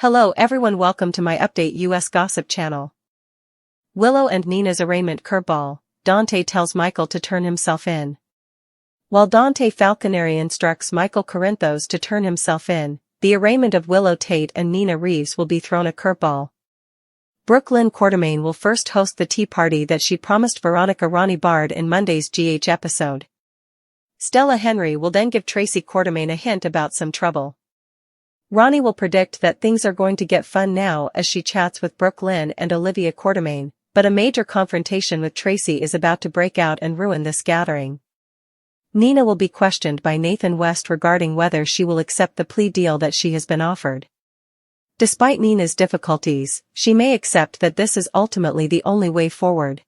Hello everyone, welcome to my update US gossip channel. Willow and Nina's arraignment curveball. Dante tells Michael to turn himself in. While Dante Falconeri instructs Michael Corinthos to turn himself in, the arraignment of Willow Tate and Nina Reeves will be thrown a curveball. Brooklyn Quartermaine will first host the tea party that she promised Veronica Ronnie Bard in Monday's GH episode. Stella Henry will then give Tracy Quartermaine a hint about some trouble. Ronnie will predict that things are going to get fun now as she chats with Brooklyn and Olivia Quartermaine, but a major confrontation with Tracy is about to break out and ruin this gathering. Nina will be questioned by Nathan West regarding whether she will accept the plea deal that she has been offered. Despite Nina's difficulties, she may accept that this is ultimately the only way forward.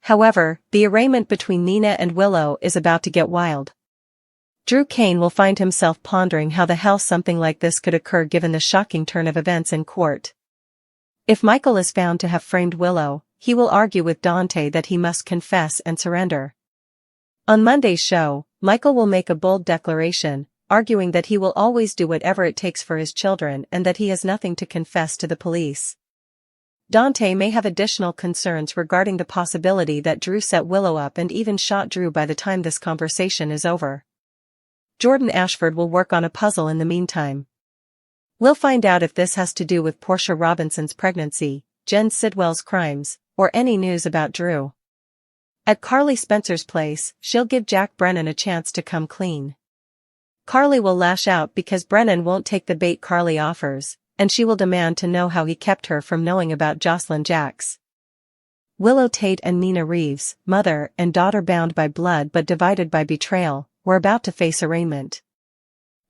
However, the arraignment between Nina and Willow is about to get wild. Drew Kane will find himself pondering how the hell something like this could occur given the shocking turn of events in court. If Michael is found to have framed Willow, he will argue with Dante that he must confess and surrender. On Monday's show, Michael will make a bold declaration, arguing that he will always do whatever it takes for his children and that he has nothing to confess to the police. Dante may have additional concerns regarding the possibility that Drew set Willow up and even shot Drew by the time this conversation is over. Jordan Ashford will work on a puzzle in the meantime. We'll find out if this has to do with Portia Robinson's pregnancy, Jen Sidwell's crimes, or any news about Drew. At Carly Spencer's place, she'll give Jack Brennan a chance to come clean. Carly will lash out because Brennan won't take the bait Carly offers, and she will demand to know how he kept her from knowing about Jocelyn Jacks. Willow Tate and Nina Reeves, mother and daughter bound by blood but divided by betrayal, were about to face arraignment.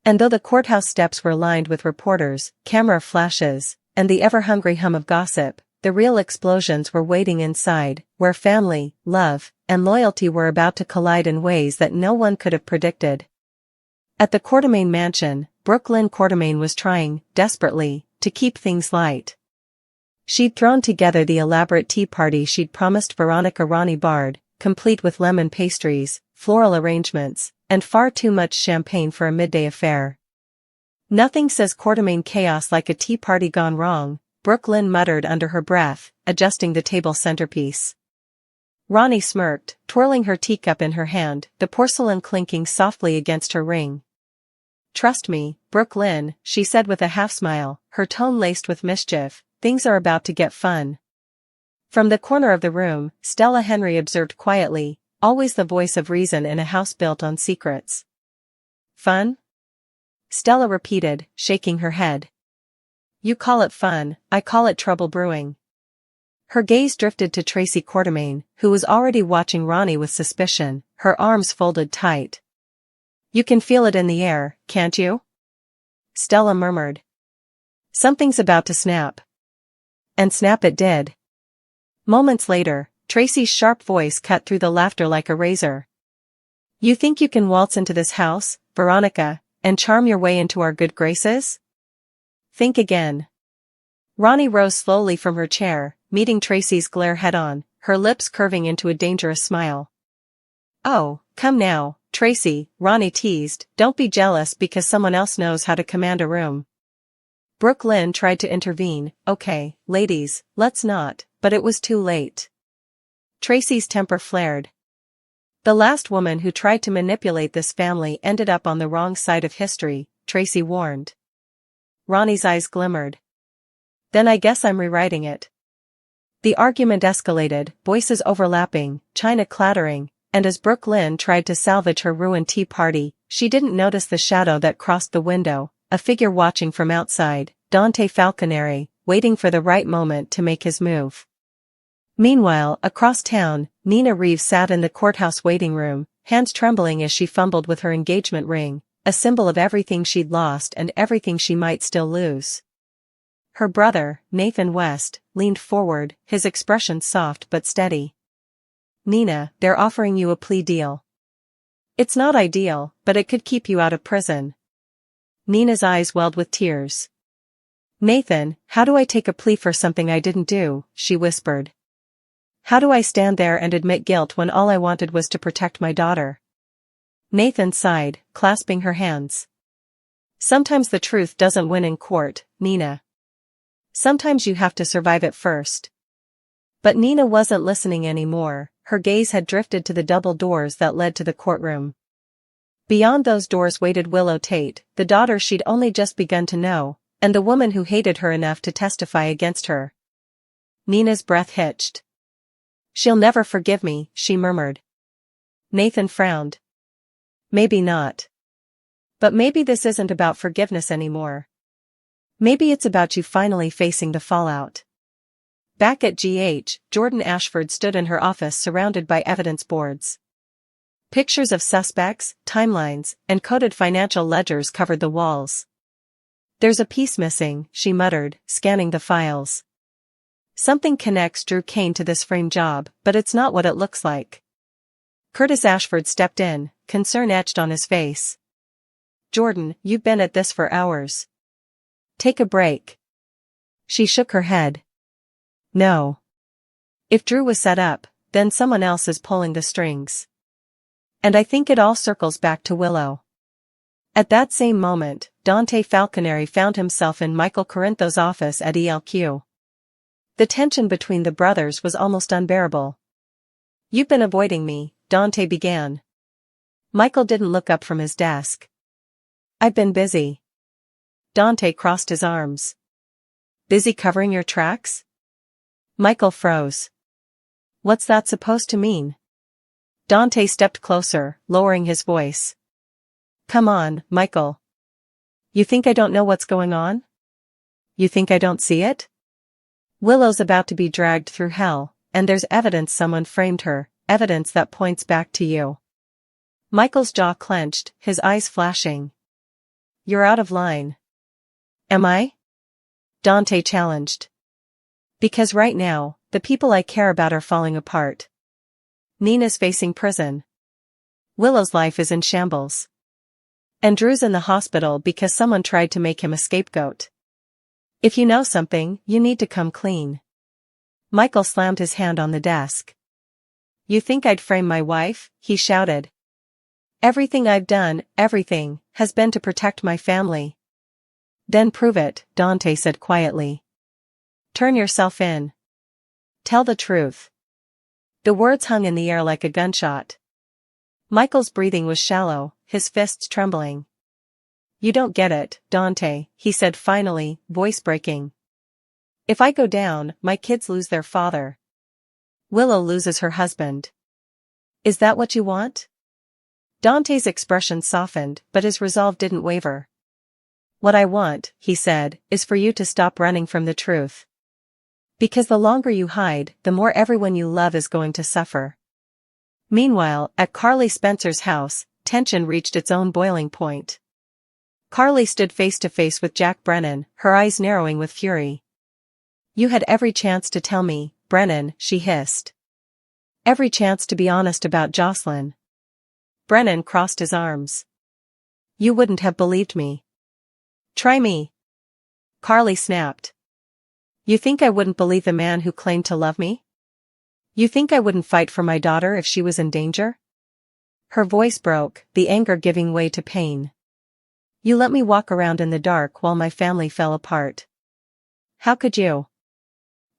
And though the courthouse steps were lined with reporters, camera flashes, and the ever-hungry hum of gossip, the real explosions were waiting inside, where family, love, and loyalty were about to collide in ways that no one could have predicted. At the Quartermaine mansion, Brooklyn Quartermaine was trying, desperately, to keep things light. She'd thrown together the elaborate tea party she'd promised Veronica Ronnie Bard, complete with lemon pastries, floral arrangements, and far too much champagne for a midday affair. Nothing says Quartermaine chaos like a tea party gone wrong, Brooklyn muttered under her breath, adjusting the table centerpiece. Ronnie smirked, twirling her teacup in her hand, the porcelain clinking softly against her ring. "Trust me, Brooklyn," she said with a half-smile, her tone laced with mischief, "things are about to get fun." From the corner of the room, Stella Henry observed quietly, always the voice of reason in a house built on secrets. "Fun?" Stella repeated, shaking her head. "You call it fun, I call it trouble brewing." Her gaze drifted to Tracy Quartermaine, who was already watching Ronnie with suspicion, her arms folded tight. "You can feel it in the air, can't you?" Stella murmured. "Something's about to snap." And snap it did. Moments later, Tracy's sharp voice cut through the laughter like a razor. "You think you can waltz into this house, Veronica, and charm your way into our good graces? Think again." Ronnie rose slowly from her chair, meeting Tracy's glare head-on, her lips curving into a dangerous smile. "Oh, come now, Tracy," Ronnie teased, "don't be jealous because someone else knows how to command a room." Brooklyn tried to intervene, "Okay, ladies, let's not," but it was too late. Tracy's temper flared. The last woman who tried to manipulate this family ended up on the wrong side of history, Tracy warned. Ronnie's eyes glimmered. "Then I guess I'm rewriting it." The argument escalated, voices overlapping, china clattering, and as Brooklyn tried to salvage her ruined tea party, she didn't notice the shadow that crossed the window, a figure watching from outside, Dante Falconeri, waiting for the right moment to make his move. Meanwhile, across town, Nina Reeves sat in the courthouse waiting room, hands trembling as she fumbled with her engagement ring, a symbol of everything she'd lost and everything she might still lose. Her brother, Nathan West, leaned forward, his expression soft but steady. "Nina, they're offering you a plea deal. It's not ideal, but it could keep you out of prison." Nina's eyes welled with tears. "Nathan, how do I take a plea for something I didn't do?" she whispered. "How do I stand there and admit guilt when all I wanted was to protect my daughter?" Nathan sighed, clasping her hands. "Sometimes the truth doesn't win in court, Nina. Sometimes you have to survive it first. But Nina wasn't listening anymore, her gaze had drifted to the double doors that led to the courtroom. Beyond those doors waited Willow Tate, the daughter she'd only just begun to know, and the woman who hated her enough to testify against her. Nina's breath hitched. "She'll never forgive me," she murmured. Nathan frowned. "Maybe not. But maybe this isn't about forgiveness anymore. Maybe it's about you finally facing the fallout." Back at GH, Jordan Ashford stood in her office surrounded by evidence boards. Pictures of suspects, timelines, and coded financial ledgers covered the walls. "There's a piece missing," she muttered, scanning the files. "Something connects Drew Kane to this frame job, but it's not what it looks like." Curtis Ashford stepped in, concern etched on his face. "Jordan, you've been at this for hours. Take a break." She shook her head. "No. If Drew was set up, then someone else is pulling the strings. And I think it all circles back to Willow." At that same moment, Dante Falconeri found himself in Michael Corinthos' office at ELQ. The tension between the brothers was almost unbearable. "You've been avoiding me," Dante began. Michael didn't look up from his desk. "I've been busy." Dante crossed his arms. "Busy covering your tracks?" Michael froze. "What's that supposed to mean?" Dante stepped closer, lowering his voice. "Come on, Michael. You think I don't know what's going on? You think I don't see it? Willow's about to be dragged through hell, and there's evidence someone framed her, evidence that points back to you." Michael's jaw clenched, his eyes flashing. "You're out of line." "Am I?" Dante challenged. "Because right now, the people I care about are falling apart. Nina's facing prison. Willow's life is in shambles. And Drew's in the hospital because someone tried to make him a scapegoat. If you know something, you need to come clean." Michael slammed his hand on the desk. "You think I'd frame my wife?" he shouted. "Everything I've done, everything, has been to protect my family." "Then prove it," Dante said quietly. "Turn yourself in. Tell the truth." The words hung in the air like a gunshot. Michael's breathing was shallow, his fists trembling. "You don't get it, Dante," he said finally, voice breaking. "If I go down, my kids lose their father. Willow loses her husband. Is that what you want?" Dante's expression softened, but his resolve didn't waver. "What I want," he said, "is for you to stop running from the truth. Because the longer you hide, the more everyone you love is going to suffer." Meanwhile, at Carly Spencer's house, tension reached its own boiling point. Carly stood face to face with Jack Brennan, her eyes narrowing with fury. "You had every chance to tell me, Brennan," she hissed. "Every chance to be honest about Jocelyn." Brennan crossed his arms. "You wouldn't have believed me." "Try me." Carly snapped. "You think I wouldn't believe the man who claimed to love me? You think I wouldn't fight for my daughter if she was in danger?" Her voice broke, the anger giving way to pain. "You let me walk around in the dark while my family fell apart. How could you?"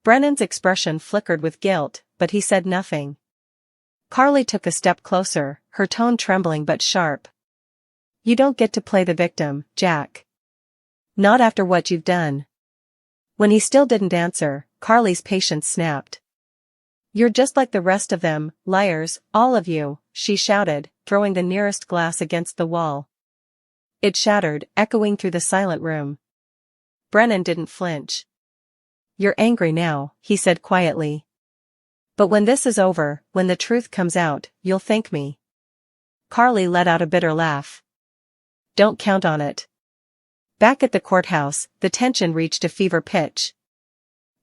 Brennan's expression flickered with guilt, but he said nothing. Carly took a step closer, her tone trembling but sharp. "You don't get to play the victim, Jack. Not after what you've done." When he still didn't answer, Carly's patience snapped. "You're just like the rest of them, liars, all of you," she shouted, throwing the nearest glass against the wall. It shattered, echoing through the silent room. Brennan didn't flinch. "You're angry now," he said quietly. "But when this is over, when the truth comes out, you'll thank me." Carly let out a bitter laugh. "Don't count on it." Back at the courthouse, the tension reached a fever pitch.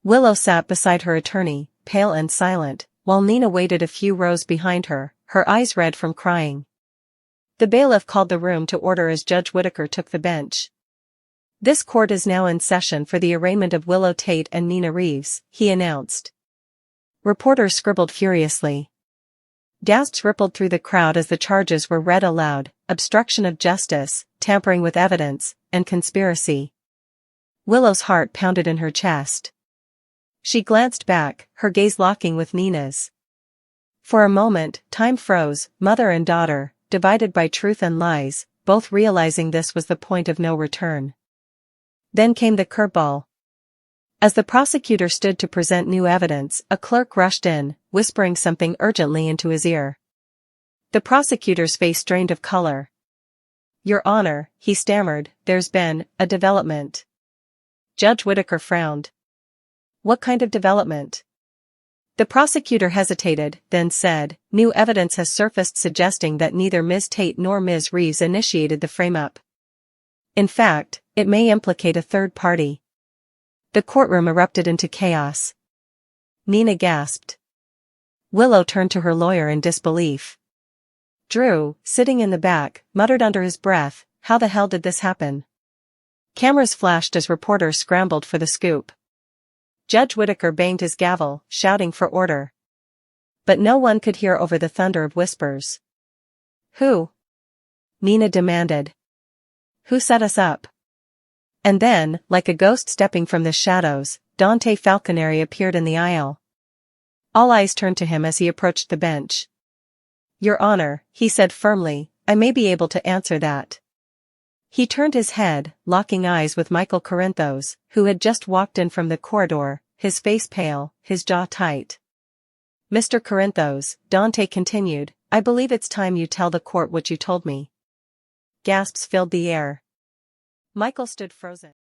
Willow sat beside her attorney, pale and silent, while Nina waited a few rows behind her, her eyes red from crying. The bailiff called the room to order as Judge Whitaker took the bench. "This court is now in session for the arraignment of Willow Tate and Nina Reeves," he announced. Reporters scribbled furiously. Gasps rippled through the crowd as the charges were read aloud: obstruction of justice, tampering with evidence, and conspiracy. Willow's heart pounded in her chest. She glanced back, her gaze locking with Nina's. For a moment, time froze, mother and daughter, divided by truth and lies, both realizing this was the point of no return. Then came the curveball. As the prosecutor stood to present new evidence, a clerk rushed in, whispering something urgently into his ear. The prosecutor's face strained of color. "Your Honor," he stammered, "there's been a development." Judge Whittaker frowned. "What kind of development?" The prosecutor hesitated, then said, "New evidence has surfaced suggesting that neither Ms. Tate nor Ms. Reeves initiated the frame-up. In fact, it may implicate a third party." The courtroom erupted into chaos. Nina gasped. Willow turned to her lawyer in disbelief. Drew, sitting in the back, muttered under his breath, "How the hell did this happen?" Cameras flashed as reporters scrambled for the scoop. Judge Whittaker banged his gavel, shouting for order. But no one could hear over the thunder of whispers. "Who?" Nina demanded. "Who set us up?" And then, like a ghost stepping from the shadows, Dante Falconeri appeared in the aisle. All eyes turned to him as he approached the bench. "Your Honor," he said firmly, "I may be able to answer that." He turned his head, locking eyes with Michael Corinthos, who had just walked in from the corridor, his face pale, his jaw tight. "Mr. Corinthos," Dante continued, "I believe it's time you tell the court what you told me." Gasps filled the air. Michael stood frozen.